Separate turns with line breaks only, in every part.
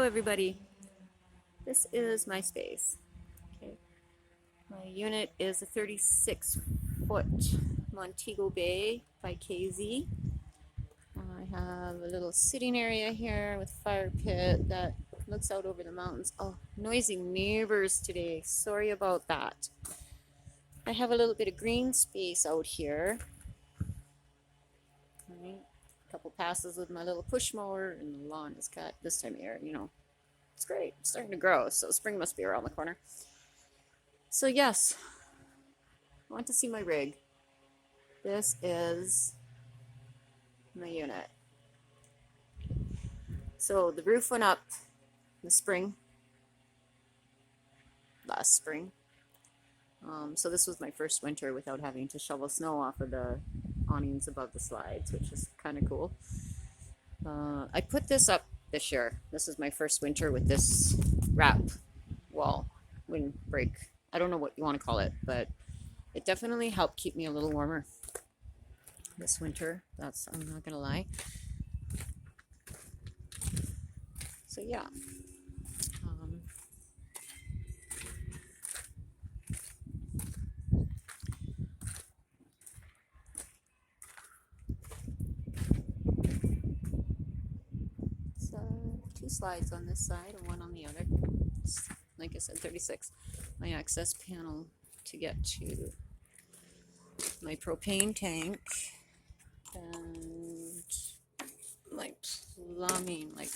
everybody. This is my space. Okay, my unit is a 36-foot Montego Bay by KZ. I have a little sitting area here with fire pit that looks out over the mountains. Oh, noisy neighbors today. Sorry about that. I have a little bit of green space out here. All right. A couple passes with my little push mower, and the lawn is cut this time of year, It's great. It's starting to grow, so spring must be around the corner. So yes, I want to see my rig. This is my unit. So the roof went up in the spring, last spring. So this was my first winter without having to shovel snow off of the awnings above the slides, which is kind of cool. I put this up this year. This is my first winter with this wrap wall windbreak. I don't know what you want to call it, but it definitely helped keep me a little warmer this winter. I'm not gonna lie. So yeah. Two slides on this side and one on the other. It's, like I said, 36. My access panel to get to my propane tank and my plumbing, like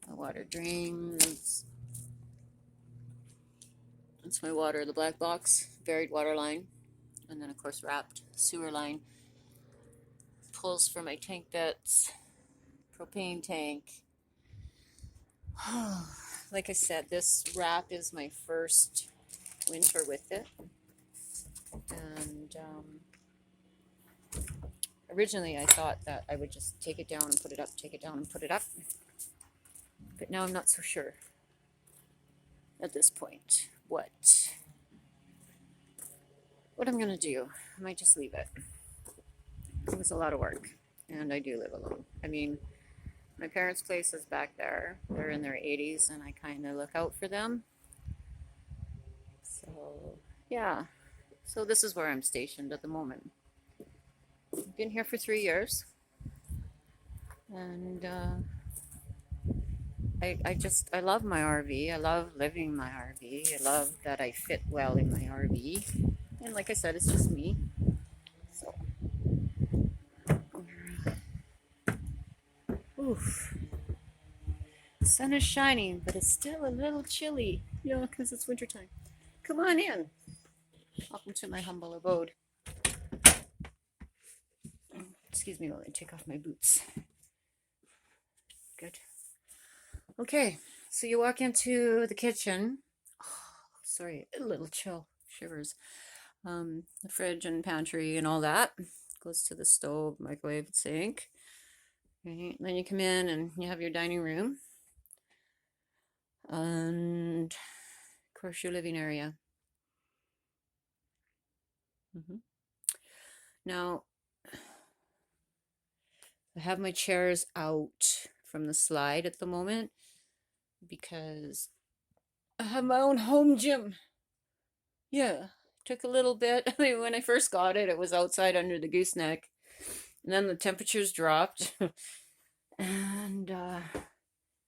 my water drains. That's my water, the black box, buried water line, and then of course wrapped sewer line. Pulls for my tank beds, propane tank. Like I said, this wrap is my first winter with it, and originally I thought that I would just take it down and put it up, take it down and put it up, but now I'm not so sure at this point what I'm gonna do. I might just leave it. It was a lot of work, and I do live alone. I mean, my parents' place is back there. They're in their 80s, and I kind of look out for them. So, yeah. So this is where I'm stationed at the moment. I've been here for 3 years, and I love my RV. I love living in my RV. I love that I fit well in my RV. And like I said, it's just me. So, oof. The sun is shining, but it's still a little chilly, because it's wintertime. Come on in. Welcome to my humble abode. Excuse me while I take off my boots. Good. Okay, so you walk into the kitchen. Oh, sorry, a little chill, shivers. The fridge and pantry and all that goes to the stove, microwave, sink. Okay, then you come in and you have your dining room. And of course your living area. Now, I have my chairs out from the slide at the moment because I have my own home gym. Yeah, took a little bit. I mean, when I first got it, it was outside under the gooseneck. And then the temperatures dropped. And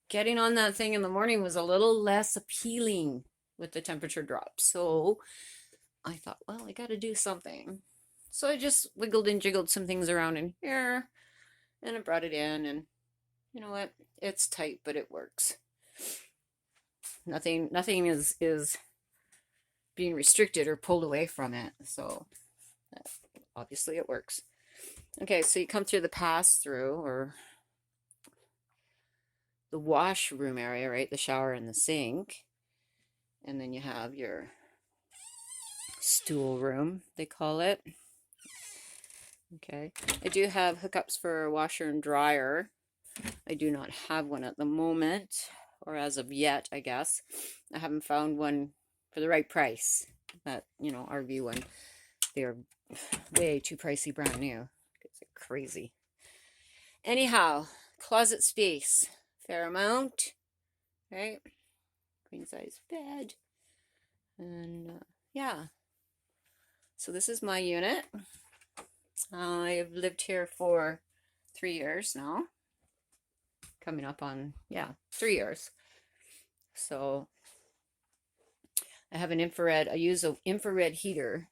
getting on that thing in the morning was a little less appealing with the temperature drop. So I thought, well, I got to do something. So I just wiggled and jiggled some things around in here, and I brought it in, and you know what? It's tight, but it works. Nothing is being restricted or pulled away from it. So obviously it works. Okay, so you come through the pass-through, or the washroom area, right? The shower and the sink. And then you have your stool room, they call it. Okay, I do have hookups for a washer and dryer. I do not have one at the moment, or as of yet, I guess. I haven't found one for the right price. That, RV one. They're way too pricey brand new. It's crazy. Anyhow, closet space. Fair amount. right? Queen size bed. And yeah, so this is my unit. I've lived here for 3 years now. Coming up on, yeah, 3 years. So I have an infrared, I use an infrared heater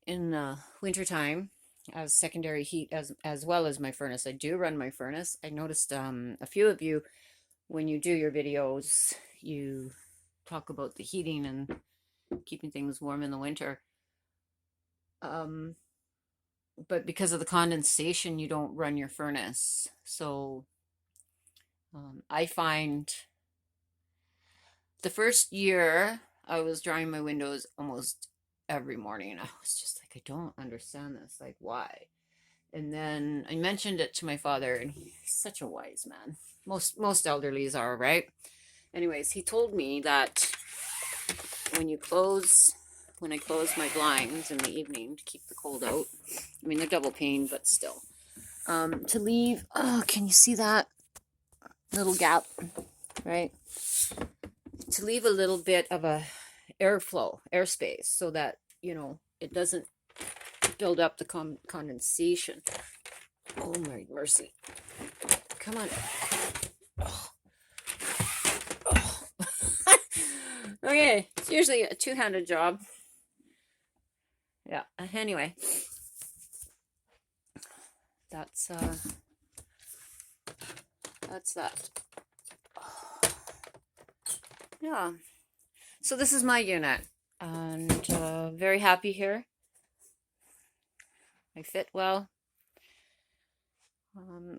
in the wintertime as secondary heat as well as my furnace. I do run my furnace. I noticed a few of you, when you do your videos, you talk about the heating and keeping things warm in the winter. But because of the condensation, you don't run your furnace. So I find the first year I was drying my windows almost every morning, and I was just like, I don't understand this. Like, why? And then I mentioned it to my father, and he's such a wise man. Most elderlies are, right? Anyways, he told me that when I close my blinds in the evening to keep the cold out, I mean, they're double pane, but still, to leave, oh, can you see that little gap, right? To leave a little bit of a airflow, airspace, so that, you know, it doesn't build up the condensation. Oh my mercy. Come on. Oh. Oh. Okay, it's usually a two-handed job. Yeah, anyway. That's that. Yeah. So this is my unit, and very happy here. I fit well.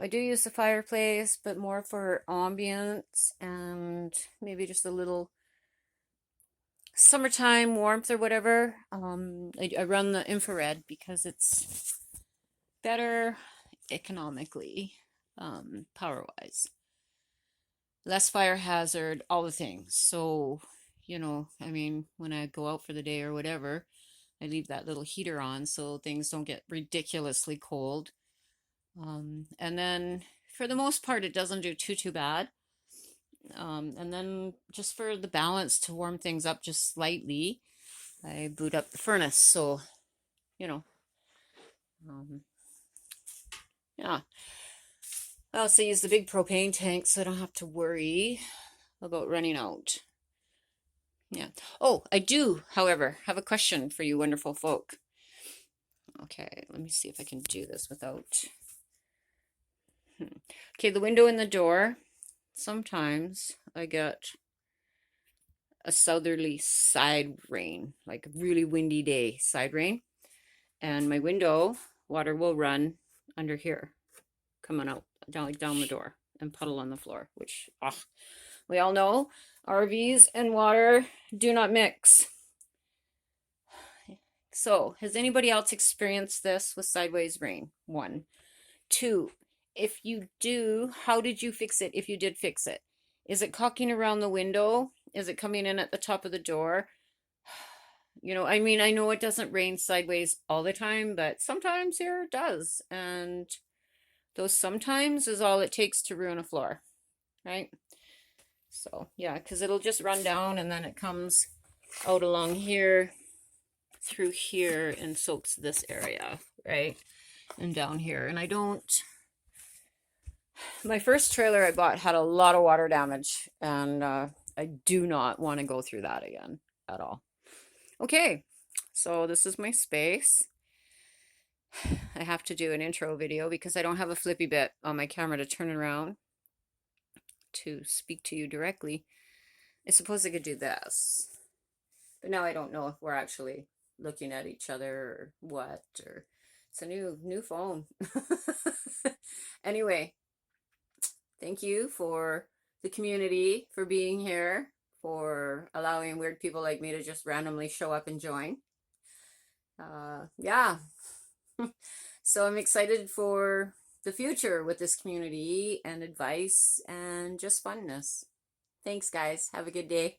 I do use the fireplace, but more for ambience and maybe just a little summertime warmth or whatever. I run the infrared because it's better economically, power-wise. Less fire hazard, all the things. So, you know, I mean, when I go out for the day or whatever, I leave that little heater on so things don't get ridiculously cold. And then for the most part, it doesn't do too bad. And then just for the balance to warm things up just slightly, I boot up the furnace. So, you know, yeah. I also use the big propane tank so I don't have to worry about running out. Yeah. Oh, I do, however, have a question for you wonderful folk. Okay, let me see if I can do this without... Okay, the window and the door. Sometimes I get a southerly side rain, like a really windy day, side rain. And my window, water will run under here, coming out, down the door and puddle on the floor, which, we all know RVs and water do not mix. So, has anybody else experienced this with sideways rain? 1. 2, if you do, how did you fix it if you did fix it? Is it caulking around the window? Is it coming in at the top of the door? You know, I mean, I know it doesn't rain sideways all the time, but sometimes here it does. And those sometimes is all it takes to ruin a floor, right? So, yeah, because it'll just run down and then it comes out along here, through here, and soaks this area, right? And down here. And I don't... My first trailer I bought had a lot of water damage, and I do not want to go through that again at all. Okay, so this is my space. I have to do an intro video because I don't have a flippy bit on my camera to turn around to speak to you directly. I suppose I could do this, but now I don't know if we're actually looking at each other or what, or it's a new phone. Anyway, thank you for the community, for being here, for allowing weird people like me to just randomly show up and join. Yeah. So I'm excited for the future with this community and advice and just funness. Thanks, guys. Have a good day.